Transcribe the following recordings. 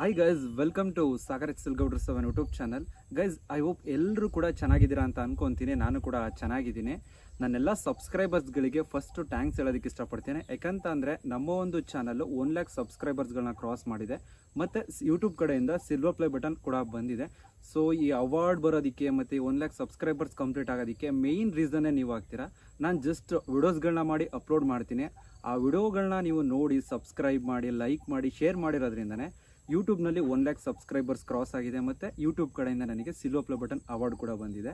Hi guys, welcome to Sagar Gowdru 7 YouTube channel. Guys, I hope ಎಲ್ಲರೂ ಕೂಡ ಚೆನ್ನಾಗಿದ್ದೀರಾ ಅಂತ ಅನ್ಕೊಂತೀನಿ. ನಾನು ಕೂಡ ಚೆನ್ನಾಗಿದ್ದೀನಿ. ನನ್ನೆಲ್ಲ ಸಬ್ಸ್ಕ್ರೈಬರ್ಸ್ಗಳಿಗೆ ಫಸ್ಟ್ ಥ್ಯಾಂಕ್ಸ್ ಹೇಳೋದಕ್ಕೆ ಇಷ್ಟಪಡ್ತೀನಿ. ಯಾಕಂತ ಅಂದರೆ ನಮ್ಮ ಒಂದು ಚಾನಲ್ 1 ಲ್ಯಾಕ್ ಸಬ್ಸ್ಕ್ರೈಬರ್ಸ್ಗಳನ್ನ ಕ್ರಾಸ್ ಮಾಡಿದೆ. ಮತ್ತು ಯೂಟ್ಯೂಬ್ ಕಡೆಯಿಂದ ಸಿಲ್ವರ್ ಪ್ಲೇ ಬಟನ್ ಕೂಡ ಬಂದಿದೆ. ಸೊ ಈ ಅವಾರ್ಡ್ ಬರೋದಕ್ಕೆ ಮತ್ತು 1 ಲ್ಯಾಕ್ ಸಬ್ಸ್ಕ್ರೈಬರ್ಸ್ ಕಂಪ್ಲೀಟ್ ಆಗೋದಕ್ಕೆ ಮೇಯ್ನ್ ರೀಸನ್ನೇ ನೀವು ಆಗ್ತೀರಾ. ನಾನು ಜಸ್ಟ್ ವಿಡಿಯೋಸ್ಗಳನ್ನ ಮಾಡಿ ಅಪ್ಲೋಡ್ ಮಾಡ್ತೀನಿ. ಆ ವಿಡಿಯೋಗಳನ್ನ ನೀವು ನೋಡಿ ಸಬ್ಸ್ಕ್ರೈಬ್ ಮಾಡಿ, ಲೈಕ್ ಮಾಡಿ, ಶೇರ್ ಮಾಡಿರೋದ್ರಿಂದನೇ ಯೂಟ್ಯೂಬ್ನಲ್ಲಿ 1 ಲ್ಯಾಕ್ ಸಬ್ಸ್ಕ್ರೈಬರ್ಸ್ ಕ್ರಾಸ್ ಆಗಿದೆ. ಮತ್ತು ಯೂಟ್ಯೂಬ್ ಕಡೆಯಿಂದ ನನಗೆ ಸಿಲ್ವರ್ ಪ್ಲೇ ಬಟನ್ ಅವಾರ್ಡ್ ಕೂಡ ಬಂದಿದೆ.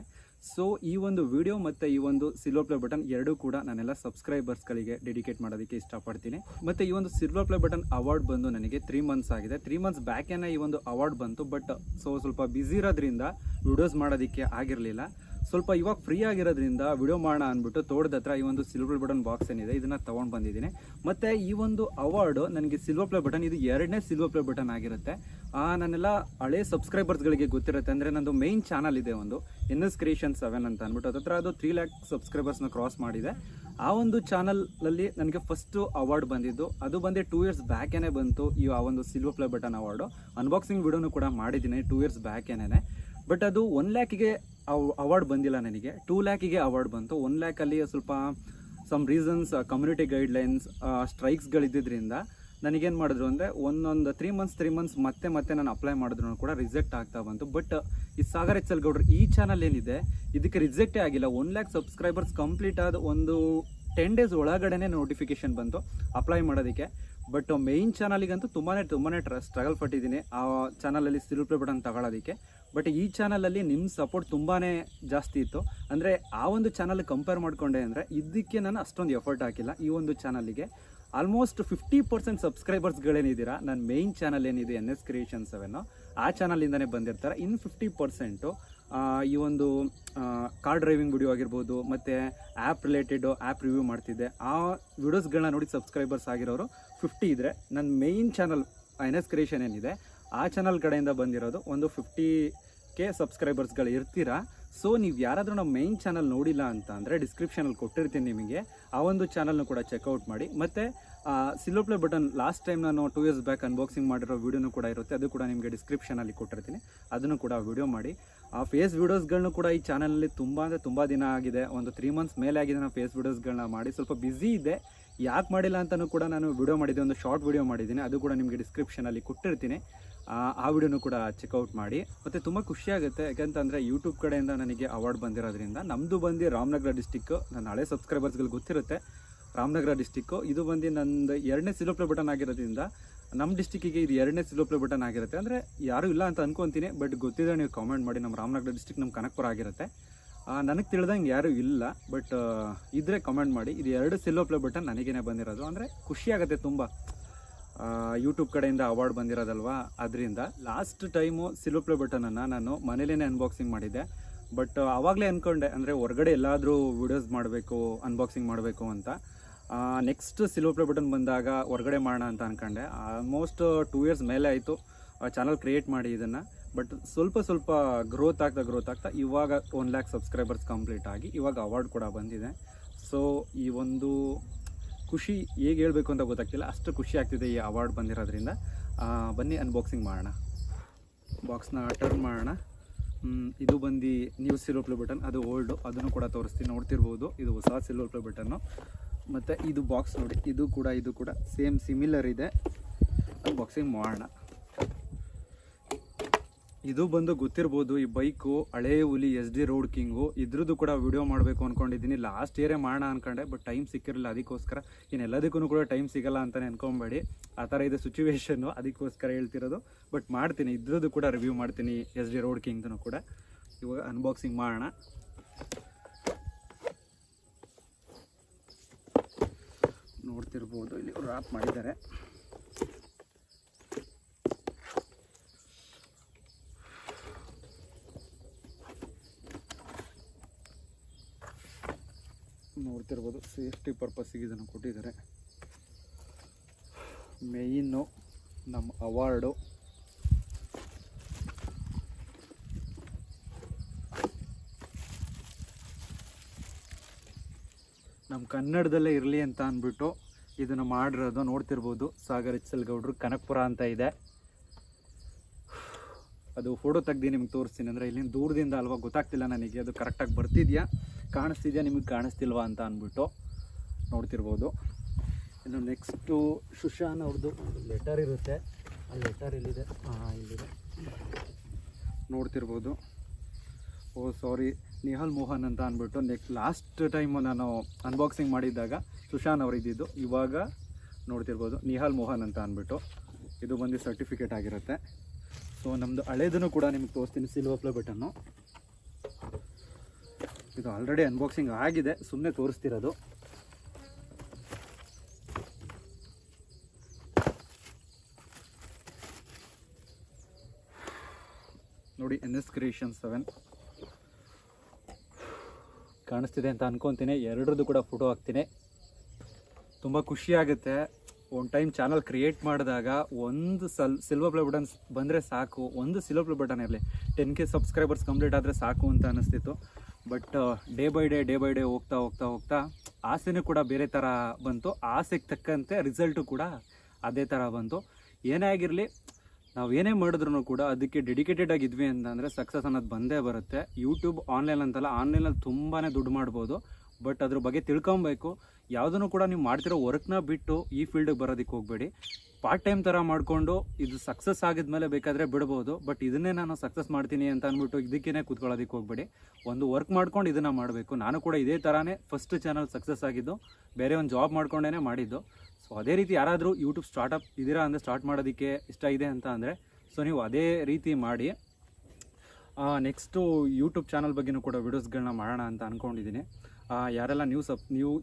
ಸೊ ಈ ಒಂದು ವಿಡಿಯೋ ಮತ್ತು ಈ ಒಂದು ಸಿಲ್ವರ್ ಪ್ಲೇ ಬಟನ್ ಎರಡೂ ಕೂಡ ನಾನೆಲ್ಲ ಸಬ್ಸ್ಕ್ರೈಬರ್ಸ್ಗಳಿಗೆ ಡೆಡಿಕೇಟ್ ಮಾಡೋದಕ್ಕೆ ಇಷ್ಟಪಡ್ತೀನಿ. ಮತ್ತು ಈ ಒಂದು ಸಿಲ್ವರ್ ಪ್ಲೇ ಬಟನ್ ಅವಾರ್ಡ್ ಬಂದು ನನಗೆ 3 ಮಂತ್ಸ್ ಆಗಿದೆ. 3 ಮಂತ್ಸ್ ಬ್ಯಾಕೇನೆ ಈ ಒಂದು ಅವಾರ್ಡ್ ಬಂತು. ಬಟ್ ಸ್ವಲ್ಪ ಬ್ಯುಸಿ ಇರೋದ್ರಿಂದ ವಿಡಿಯೋಸ್ ಮಾಡೋದಕ್ಕೆ ಆಗಿರಲಿಲ್ಲ. ಸ್ವಲ್ಪ ಇವಾಗ ಫ್ರೀ ಆಗಿರೋದ್ರಿಂದ ವಿಡಿಯೋ ಮಾಡೋಣ ಅಂದ್ಬಿಟ್ಟು ತೋಟದ ಹತ್ರ ಈ ಒಂದು ಸಿಲ್ವರ್ ಬಟನ್ ಬಾಕ್ಸ್ ಏನಿದೆ ಇದನ್ನು ತೊಗೊಂಡು ಬಂದಿದ್ದೀನಿ. ಮತ್ತು ಈ ಒಂದು ಅವಾರ್ಡು ನನಗೆ ಸಿಲ್ವರ್ ಪ್ಲೇ ಬಟನ್ ಇದು 2ನೇ ಸಿಲ್ವರ್ ಪ್ಲೇ ಬಟನ್ ಆಗಿರುತ್ತೆ. ನನ್ನೆಲ್ಲ ಹಳೆ ಸಬ್ಸ್ಕ್ರೈಬರ್ಸ್ಗಳಿಗೆ ಗೊತ್ತಿರುತ್ತೆ. ಅಂದರೆ ನಂದು ಮೇಯ್ನ್ ಚಾನಲ್ ಇದೆ ಒಂದು NS Creation 7 ಅಂತ ಅಂದ್ಬಿಟ್ಟು, ಅದತ್ರ ಅದು 3 ಲ್ಯಾಕ್ ಸಬ್ಸ್ಕ್ರೈಬರ್ಸ್ನ ಕ್ರಾಸ್ ಮಾಡಿದೆ. ಆ ಒಂದು ಚಾನಲಲ್ಲಿ ನನಗೆ ಫಸ್ಟು ಅವಾರ್ಡ್ ಬಂದಿದ್ದು ಅದು ಬಂದು 2 ಇಯರ್ಸ್ ಬ್ಯಾಕೇನೆ ಬಂತು. ಆ ಒಂದು silver play button award unboxing ವಿಡಿಯೋನು ಕೂಡ ಮಾಡಿದ್ದೀನಿ 2 ಇಯರ್ಸ್ ಬ್ಯಾಕೇನೆ. ಬಟ್ ಅದು 1 ಲ್ಯಾಕಿಗೆ ಅವಾರ್ಡ್ ಬಂದಿಲ್ಲ, ನನಗೆ 2 ಲ್ಯಾಕಿಗೆ ಅವಾರ್ಡ್ ಬಂತು. 1 ಲ್ಯಾಕಲ್ಲಿ ಸ್ವಲ್ಪ ಸಮ್ ರೀಸನ್ಸ್, ಕಮ್ಯುನಿಟಿ ಗೈಡ್ಲೈನ್ಸ್, ಸ್ಟ್ರೈಕ್ಸ್ಗಳಿದ್ದರಿಂದ ನನಗೇನು ಮಾಡಿದ್ರು ಅಂದರೆ ಒಂದೊಂದು 3 ಮಂತ್ಸ್ ಮತ್ತೆ ನಾನು ಅಪ್ಲೈ ಮಾಡಿದ್ರು ಕೂಡ ರಿಜೆಕ್ಟ್ ಆಗ್ತಾ ಬಂತು. ಬಟ್ ಈ ಸಾಗರ್ ಗೌಡ್ರು ಈ ಚಾನಲ್ ಏನಿದೆ ಇದಕ್ಕೆ ರಿಜೆಕ್ಟೇ ಆಗಿಲ್ಲ. 1 ಲ್ಯಾಕ್ ಸಬ್ಸ್ಕ್ರೈಬರ್ಸ್ ಕಂಪ್ಲೀಟ್ ಆದ ಒಂದು 10 ಡೇಸ್ ಒಳಗಡೆ ನೋಟಿಫಿಕೇಶನ್ ಬಂತು ಅಪ್ಲೈ ಮಾಡೋದಕ್ಕೆ. ಬಟ್ ಮೇಯ್ನ್ ಚಾನಲಿಗಂತೂ ತುಂಬಾ ಸ್ಟ್ರಗಲ್ ಪಟ್ಟಿದ್ದೀನಿ ಆ ಚಾನಲಲ್ಲಿ ಸಿಲ್ವರ್ ಪ್ಲೇ ಬಟನ್ ತಗೊಳ್ಳೋದಕ್ಕೆ. ಬಟ್ ಈ ಚಾನಲಲ್ಲಿ ನಿಮ್ಮ ಸಪೋರ್ಟ್ ತುಂಬಾ ಜಾಸ್ತಿ ಇತ್ತು. ಅಂದರೆ ಆ ಒಂದು ಚಾನಲ್ ಕಂಪೇರ್ ಮಾಡಿಕೊಂಡೆ ಅಂದರೆ ಇದಕ್ಕೆ ನಾನು ಅಷ್ಟೊಂದು ಎಫರ್ಟ್ ಹಾಕಿಲ್ಲ. ಈ ಒಂದು ಚಾನಲಿಗೆ ಆಲ್ಮೋಸ್ಟ್ 50% ಸಬ್ಸ್ಕ್ರೈಬರ್ಸ್ಗಳೇನಿದ್ದೀರಾ ನನ್ನ ಮೇಯ್ನ್ ಚಾನಲ್ ಏನಿದೆ NS Creation 7 ಆ ಚಾನಲಿಂದನೇ ಬಂದಿರ್ತಾರೆ. ಇನ್ನು 50% ಈ ಒಂದು ಕಾರ್ ಡ್ರೈವಿಂಗ್ ವಿಡಿಯೋ ಆಗಿರ್ಬೋದು, ಮತ್ತು ಆ್ಯಪ್ ರಿಲೇಟೆಡು ಆ್ಯಪ್ ರಿವ್ಯೂ ಮಾಡ್ತಿದ್ದೆ, ಆ ವಿಡಿಯೋಸ್ಗಳನ್ನ ನೋಡಿ ಸಬ್ಸ್ಕ್ರೈಬರ್ಸ್ ಆಗಿರೋರು 50 ಇದ್ದರೆ, ನನ್ನ ಮೇಯ್ನ್ ಚಾನಲ್ NS Creation ಏನಿದೆ ಆ ಚಾನಲ್ ಕಡೆಯಿಂದ ಬಂದಿರೋದು ಒಂದು 50K ಸಬ್ಸ್ಕ್ರೈಬರ್ಸ್ಗಳು ಇರ್ತೀರಾ. ಸೊ ನೀವು ಯಾರಾದರೂ ನಮ್ಮ ಮೇಯ್ನ್ ಚಾನಲ್ ನೋಡಿಲ್ಲ ಅಂತ ಅಂದರೆ ಡಿಸ್ಕ್ರಿಪ್ಷನಲ್ಲಿ ಕೊಟ್ಟಿರ್ತೀನಿ ನಿಮಗೆ, ಆ ಒಂದು ಚಾನಲ್ನು ಕೂಡ ಚೆಕ್ಔಟ್ ಮಾಡಿ. ಮತ್ತು silver play button last time ನಾನು 2 ಇಯರ್ಸ್ ಬ್ಯಾಕ್ ಅನ್ಬಾಕ್ಸಿಂಗ್ ಮಾಡಿರೋ ವೀಡಿಯೋನು ಕೂಡ ಇರುತ್ತೆ, ಅದು ಕೂಡ ನಿಮಗೆ ಡಿಸ್ಕ್ರಿಪ್ಷನಲ್ಲಿ ಕೊಟ್ಟಿರ್ತೀನಿ, ಅದನ್ನು ಕೂಡ ವಿಡಿಯೋ ಮಾಡಿ. ಆ ಫೇಸ್ ವೀಡಿಯೋಸ್ಗಳನ್ನೂ ಕೂಡ ಈ ಚಾನಲಲ್ಲಿ ತುಂಬ ದಿನ ಆಗಿದೆ, ಒಂದು 3 ಮಂತ್ಸ್ ಮೇಲೆ ಆಗಿದೆ ನಾನು ಫೇಸ್ ವೀಡಿಯೋಸ್ಗಳನ್ನ ಮಾಡಿ. ಸ್ವಲ್ಪ ಬ್ಯುಸಿ ಇದೆ, ಯಾಕೆ ಮಾಡಿಲ್ಲ ಅಂತಲೂ ಕೂಡ ನಾನು ವಿಡಿಯೋ ಮಾಡಿದ್ದೆ, ಒಂದು ಶಾರ್ಟ್ ವಿಡಿಯೋ ಮಾಡಿದ್ದೀನಿ, ಅದು ಕೂಡ ನಿಮಗೆ ಡಿಸ್ಕ್ರಿಪ್ಷನಲ್ಲಿ ಕೊಟ್ಟಿರ್ತೀನಿ, ಆ ವಿಡಿಯೋನು ಕೂಡ ಚೆಕ್ಔಟ್ ಮಾಡಿ. ಮತ್ತು ತುಂಬ ಖುಷಿಯಾಗುತ್ತೆ, ಯಾಕಂತಂದರೆ ಯೂಟ್ಯೂಬ್ ಕಡೆಯಿಂದ ನನಗೆ ಅವಾರ್ಡ್ ಬಂದಿರೋದ್ರಿಂದ. ನಮ್ಮದು ಬಂದು ರಾಮನಗರ ಡಿಸ್ಟಿಕ್ಕು, ನನ್ನ ಹಳೆ ಸಬ್ಸ್ಕ್ರೈಬರ್ಸ್ಗಳಿಗೆ ಗೊತ್ತಿರುತ್ತೆ ರಾಮನಗರ ಡಿಸ್ಟಿಕ್ಕು. ಇದು ಬಂದು ನಂದು 2ನೇ ಸಿಲ್ವರ್ ಪ್ಲೇ ಬಟನ್ ಆಗಿರೋದ್ರಿಂದ ನಮ್ಮ ಡಿಸ್ಟಿಕ್ಕಿಗೆ ಇದು 2ನೇ ಸಿಲ್ವರ್ ಪ್ಲೇ ಬಟನ್ ಆಗಿರುತ್ತೆ. ಅಂದರೆ ಯಾರೂ ಇಲ್ಲ ಅಂತ ಅನ್ಕೊತೀನಿ, ಬಟ್ ಗೊತ್ತಿದ್ರೆ ನೀವು ಕಾಮೆಂಟ್ ಮಾಡಿ. ನಮ್ಮ ರಾಮನಗರ ಡಿಸ್ಟಿಕ್ ನಮ್ಮ ಕನಕಪುರ ಆಗಿರುತ್ತೆ. ನನಗೆ ತಿಳಿದಂಗೆ ಯಾರೂ ಇಲ್ಲ, ಬಟ್ ಇದ್ದರೆ ಕಮೆಂಟ್ ಮಾಡಿ. ಇದು 2 ಸಿಲ್ವರ್ ಪ್ಲೇ ಬಟನ್ ನನಗೇನೆ ಬಂದಿರೋದು. ಅಂದರೆ ಖುಷಿಯಾಗುತ್ತೆ ತುಂಬ, ಯೂಟ್ಯೂಬ್ ಕಡೆಯಿಂದ ಅವಾರ್ಡ್ ಬಂದಿರೋದಲ್ವಾ, ಅದರಿಂದ. ಲಾಸ್ಟ್ ಟೈಮು ಸಿಲ್ವರ್ ಪ್ಲೇ ಬಟನನ್ನು ನಾನು ಮನೇಲೇ ಅನ್ಬಾಕ್ಸಿಂಗ್ ಮಾಡಿದ್ದೆ. ಬಟ್ ಆವಾಗಲೇ ಅಂದ್ಕೊಂಡೆ, ಅಂದರೆ ಹೊರಗಡೆ ಎಲ್ಲಾದರೂ ವೀಡಿಯೋಸ್ ಮಾಡಬೇಕು, ಅನ್ಬಾಕ್ಸಿಂಗ್ ಮಾಡಬೇಕು ಅಂತ. ನೆಕ್ಸ್ಟ್ ಸಿಲ್ವರ್ ಪ್ಲೇ ಬಟನ್ ಬಂದಾಗ ಹೊರಗಡೆ ಮಾಡೋಣ ಅಂತ ಅಂದ್ಕೊಂಡೆ. ಆಲ್ಮೋಸ್ಟ್ 2 ಇಯರ್ಸ್ ಮೇಲೆ ಆಯಿತು ಚಾನಲ್ ಕ್ರಿಯೇಟ್ ಮಾಡಿ ಇದನ್ನು. ಬಟ್ ಸ್ವಲ್ಪ ಗ್ರೋತ್ ಆಗ್ತಾ ಇವಾಗ 1 ಲ್ಯಾಕ್ ಸಬ್ಸ್ಕ್ರೈಬರ್ಸ್ ಕಂಪ್ಲೀಟ್ ಆಗಿ ಇವಾಗ ಅವಾರ್ಡ್ ಕೂಡ ಬಂದಿದೆ. ಸೊ ಈ ಒಂದು ಖುಷಿ ಹೇಗೆ ಹೇಳಬೇಕು ಅಂತ ಗೊತ್ತಾಗ್ತಿಲ್ಲ, ಅಷ್ಟು ಖುಷಿ ಆಗ್ತಿದೆ ಈ ಅವಾರ್ಡ್ ಬಂದಿರೋದ್ರಿಂದ. ಬನ್ನಿ ಅನ್ಬಾಕ್ಸಿಂಗ್ ಮಾಡೋಣ. ಬಾಕ್ಸ್ನ ಟರ್ನ್ ಮಾಡೋಣ. ಇದು ಬಂದು ನ್ಯೂ ಸಿಲ್ವರ್ ಪ್ಲೇ ಬಟನ್, ಅದು ಓಲ್ಡು, ಅದನ್ನು ಕೂಡ ತೋರಿಸ್ತೀನಿ, ನೋಡ್ತಿರ್ಬೋದು. ಇದು ಹೊಸ ಸಿಲ್ವರ್ ಪ್ಲೇ ಬಟನ್ನು. ಮತ್ತು ಇದು ಬಾಕ್ಸ್ ನೋಡಿ, ಇದು ಕೂಡ ಸೇಮ್ ಸಿಮಿಲರ್ ಇದೆ. ಅನ್ಬಾಕ್ಸಿಂಗ್ ಮಾಡೋಣ. ಇದು ಬಂದು ಗೊತ್ತಿರ್ಬೋದು, ಈ ಬೈಕು ಹಳೇ ಹುಲಿ SD ರೋಡ್ ಕಿಂಗು. ಇದ್ರದ್ದು ಕೂಡ ವಿಡಿಯೋ ಮಾಡಬೇಕು ಅಂದ್ಕೊಂಡಿದ್ದೀನಿ. ಲಾಸ್ಟ್ ಇಯರೇ ಮಾಡೋಣ ಅಂದ್ಕೊಂಡೆ, ಬಟ್ ಟೈಮ್ ಸಿಕ್ಕಿರಲಿಲ್ಲ. ಅದಕ್ಕೋಸ್ಕರ ಇನ್ನೆಲ್ಲದಕ್ಕೂ ಕೂಡ ಟೈಮ್ ಸಿಗಲ್ಲ ಅಂತಲೇ ಅನ್ಕೊಬೇಡಿ, ಆ ಥರ ಇದೆ ಸಿಚುವೇಶನ್ನು, ಅದಕ್ಕೋಸ್ಕರ ಹೇಳ್ತಿರೋದು. ಬಟ್ ಮಾಡ್ತೀನಿ, ಇದ್ರದ್ದು ಕೂಡ ರಿವ್ಯೂ ಮಾಡ್ತೀನಿ, SD ರೋಡ್ ಕಿಂಗ್ದು ಕೂಡ. ಇವಾಗ ಅನ್ಬಾಕ್ಸಿಂಗ್ ಮಾಡೋಣ. ನೋಡ್ತಿರ್ಬೋದು, ಇಲ್ಲಿ ರ್ಯಾಪ್ ಮಾಡಿದ್ದಾರೆ. ನೋಡ್ತಿರ್ಬೋದು, ಸೇಫ್ಟಿ ಪರ್ಪಸ್ಸಿಗೆ ಇದನ್ನು ಕೊಟ್ಟಿದ್ದಾರೆ. ಮೇಯ್ನು ನಮ್ಮ ಅವಾರ್ಡು. ನಮ್ಮ ಕನ್ನಡದಲ್ಲೇ ಇರಲಿ ಅಂತ ಅಂದ್ಬಿಟ್ಟು ಇದನ್ನು ಮಾಡಿರೋದು. ನೋಡ್ತಿರ್ಬೋದು, ಸಾಗರ್ ಗೌಡ್ರು ಕನಕಪುರ ಅಂತ ಇದೆ. ಅದು ಫೋಟೋ ತೆಗ್ದು ನಿಮ್ಗೆ ತೋರಿಸ್ತೀನಿ. ಅಂದರೆ ಇಲ್ಲಿಂದ ದೂರದಿಂದ ಅಲ್ವಾ ಗೊತ್ತಾಗ್ತಿಲ್ಲ ನನಗೆ ಅದು ಕರೆಕ್ಟಾಗಿ ಬರ್ತಿದೆಯಾ ಕಾಣಿಸ್ತಿದೆಯಾ ನಿಮಗೆ ಕಾಣಿಸ್ತಿಲ್ವಾ ಅಂತ ಅಂದ್ಬಿಟ್ಟು ನೋಡ್ತಿರ್ಬೋದು. ಇನ್ನು ನೆಕ್ಸ್ಟು ಸುಶಾನ್ ಅವ್ರದ್ದು ಒಂದು ಲೆಟರ್ ಇರುತ್ತೆ. ಆ ಲೆಟರ್ ಇಲ್ಲಿದೆ, ಇಲ್ಲಿದೆ ನೋಡ್ತಿರ್ಬೋದು. ಓ ಸಾರಿ, ನಿಹಾಲ್ ಮೋಹನ್ ಅಂತ ಅಂದ್ಬಿಟ್ಟು ಲಾಸ್ಟ್ ಟೈಮು ನಾನು ಅನ್ಬಾಕ್ಸಿಂಗ್ ಮಾಡಿದ್ದಾಗ ಸುಶಾನ್ ಅವರು ಇದ್ದಿದ್ದು. ಇವಾಗ ನೋಡ್ತಿರ್ಬೋದು ನಿಹಾಲ್ ಮೋಹನ್ ಅಂತ ಅಂದ್ಬಿಟ್ಟು ಇದು ಬಂದು ಸರ್ಟಿಫಿಕೇಟ್ ಆಗಿರುತ್ತೆ. ಸೊ ನಮ್ಮದು ಹಳೇದನ್ನು ಕೂಡ ನಿಮ್ಗೆ ತೋರಿಸ್ತೀನಿ, ಸಿಲ್ವರ್ ಪ್ಲೇ ಬಟನ್ನು. ಇದು ಆಲ್ರೆಡಿ ಅನ್ಬಾಕ್ಸಿಂಗ್ ಆಗಿದೆ, ಸುಮ್ಮನೆ ತೋರಿಸ್ತಿರೋದು. ನೋಡಿ, NS ಕ್ರಿಯೇಷನ್ 7 ಕಾಣಿಸ್ತಿದೆ ಅಂತ ಅನ್ಕೊತೀನಿ. ಎರಡರದ್ದು ಕೂಡ ಫೋಟೋ ಹಾಕ್ತೀನಿ. ತುಂಬ ಖುಷಿಯಾಗುತ್ತೆ. ಒಂದು ಟೈಮ್ ಚಾನಲ್ ಕ್ರಿಯೇಟ್ ಮಾಡಿದಾಗ ಒಂದು ಸಿಲ್ವರ್ ಪ್ಲೇ ಬಟನ್ಸ್ ಬಂದರೆ ಸಾಕು, ಒಂದು ಸಿಲ್ವರ್ ಪ್ಲೇ ಬಟನ್ ಇರಲಿ, 10K ಸಬ್ಸ್ಕ್ರೈಬರ್ಸ್ ಕಂಪ್ಲೀಟ್ ಆದರೆ ಸಾಕು ಅಂತ ಅನ್ನಿಸ್ತಿತ್ತು. ಬಟ್ ಡೇ ಬೈ ಡೇ ಹೋಗ್ತಾ ಆಸೆನೂ ಕೂಡ ಬೇರೆ ಥರ ಬಂತು. ಆಸೆಗೆ ತಕ್ಕಂತೆ ರಿಸಲ್ಟು ಕೂಡ ಅದೇ ಥರ ಬಂತು. ಏನೇ ಆಗಿರಲಿ, ನಾವು ಏನೇ ಮಾಡಿದ್ರು ಕೂಡ ಅದಕ್ಕೆ ಡೆಡಿಕೇಟೆಡ್ ಆಗಿದ್ವಿ ಅಂತಂದರೆ ಸಕ್ಸಸ್ ಅನ್ನೋದು ಬಂದೇ ಬರುತ್ತೆ. ಯೂಟ್ಯೂಬ್ ಆನ್ಲೈನ್ ಅಂತಲ್ಲ, ಆನ್ಲೈನಲ್ಲಿ ತುಂಬಾ ದುಡ್ಡು ಮಾಡ್ಬೋದು. ಬಟ್ ಅದ್ರ ಬಗ್ಗೆ ತಿಳ್ಕೊಬೇಕು. ಯಾವುದನ್ನು ಕೂಡ ನೀವು ಮಾಡ್ತಿರೋ ವರ್ಕ್ನ ಬಿಟ್ಟು ಈ ಫೀಲ್ಡಿಗೆ ಬರೋದಕ್ಕೆ ಹೋಗಬೇಡಿ. ಪಾರ್ಟ್ ಟೈಮ್ ಥರ ಮಾಡಿಕೊಂಡು ಇದು ಸಕ್ಸಸ್ ಆಗಿದ್ಮೇಲೆ ಬೇಕಾದರೆ ಬಿಡ್ಬೋದು. ಬಟ್ ಇದನ್ನೇ ನಾನು ಸಕ್ಸಸ್ ಮಾಡ್ತೀನಿ ಅಂತ ಅಂದ್ಬಿಟ್ಟು ಇದಕ್ಕೇ ಕೂತ್ಕೊಳ್ಳೋದಕ್ಕೆ ಹೋಗಬೇಡಿ. ಒಂದು ವರ್ಕ್ ಮಾಡ್ಕೊಂಡು ಇದನ್ನು ಮಾಡಬೇಕು. ನಾನು ಕೂಡ ಇದೇ ಥರನೇ ಫಸ್ಟ್ ಚಾನಲ್ ಸಕ್ಸಸ್ ಆಗಿದ್ದು, ಬೇರೆ ಒಂದು ಜಾಬ್ ಮಾಡ್ಕೊಂಡೇ ಮಾಡಿದ್ದು. ಸೊ ಅದೇ ರೀತಿ ಯಾರಾದರೂ ಯೂಟ್ಯೂಬ್ ಸ್ಟಾರ್ಟಪ್ ಇದ್ದೀರಾ ಅಂದರೆ, ಸ್ಟಾರ್ಟ್ ಮಾಡೋದಕ್ಕೆ ಇಷ್ಟ ಇದೆ ಅಂತ ಅಂದರೆ, ಸೊ ನೀವು ಅದೇ ರೀತಿ ಮಾಡಿ. ನೆಕ್ಸ್ಟು ಯೂಟ್ಯೂಬ್ ಚಾನಲ್ ಬಗ್ಗೆಯೂ ಕೂಡ ವೀಡಿಯೋಸ್ಗಳನ್ನ ಮಾಡೋಣ ಅಂತ ಅಂದ್ಕೊಂಡಿದ್ದೀನಿ. ಯಾರೆಲ್ಲ ನೀವು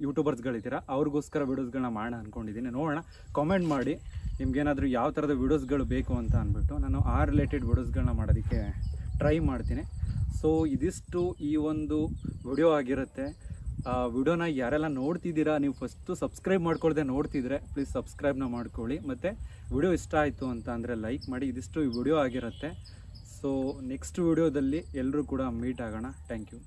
ಯೂಟ್ಯೂಬರ್ಸ್ಗಳಿದ್ದೀರಾ ಅವ್ರಿಗೋಸ್ಕರ ವೀಡಿಯೋಸ್ಗಳನ್ನ ಮಾಡೋಣ ಅಂದ್ಕೊಂಡಿದ್ದೀನಿ. ನೋಡೋಣ, ಕಾಮೆಂಟ್ ಮಾಡಿ ನಿಮ್ಗೇನಾದರೂ ಯಾವ ಥರದ ವೀಡಿಯೋಸ್ಗಳು ಬೇಕು ಅಂತ ಅಂದ್ಬಿಟ್ಟು ನಾನು ಆ ರಿಲೇಟೆಡ್ ವೀಡಿಯೋಸ್ಗಳನ್ನ ಮಾಡೋದಕ್ಕೆ ಟ್ರೈ ಮಾಡ್ತೀನಿ. ಸೊ ಇದಿಷ್ಟು ಈ ಒಂದು ವಿಡಿಯೋ ಆಗಿರುತ್ತೆ. ವಿಡಿಯೋನ ಯಾರೆಲ್ಲ ನೋಡ್ತಿದ್ದೀರಾ, ನೀವು ಫಸ್ಟು ಸಬ್ಸ್ಕ್ರೈಬ್ ಮಾಡ್ಕೊಳ್ದೆ ನೋಡ್ತಿದ್ರೆ ಪ್ಲೀಸ್ ಸಬ್ಸ್ಕ್ರೈಬ್ನ ಮಾಡ್ಕೊಳ್ಳಿ. ಮತ್ತು ವಿಡಿಯೋ ಇಷ್ಟ ಆಯಿತು ಅಂತ ಅಂದರೆ ಲೈಕ್ ಮಾಡಿ. ಇದಿಷ್ಟು ಈ ವಿಡಿಯೋ ಆಗಿರುತ್ತೆ. ಸೊ ನೆಕ್ಸ್ಟ್ ವಿಡಿಯೋದಲ್ಲಿ ಎಲ್ಲರೂ ಕೂಡ ಮೀಟ್ ಆಗೋಣ. Thank you.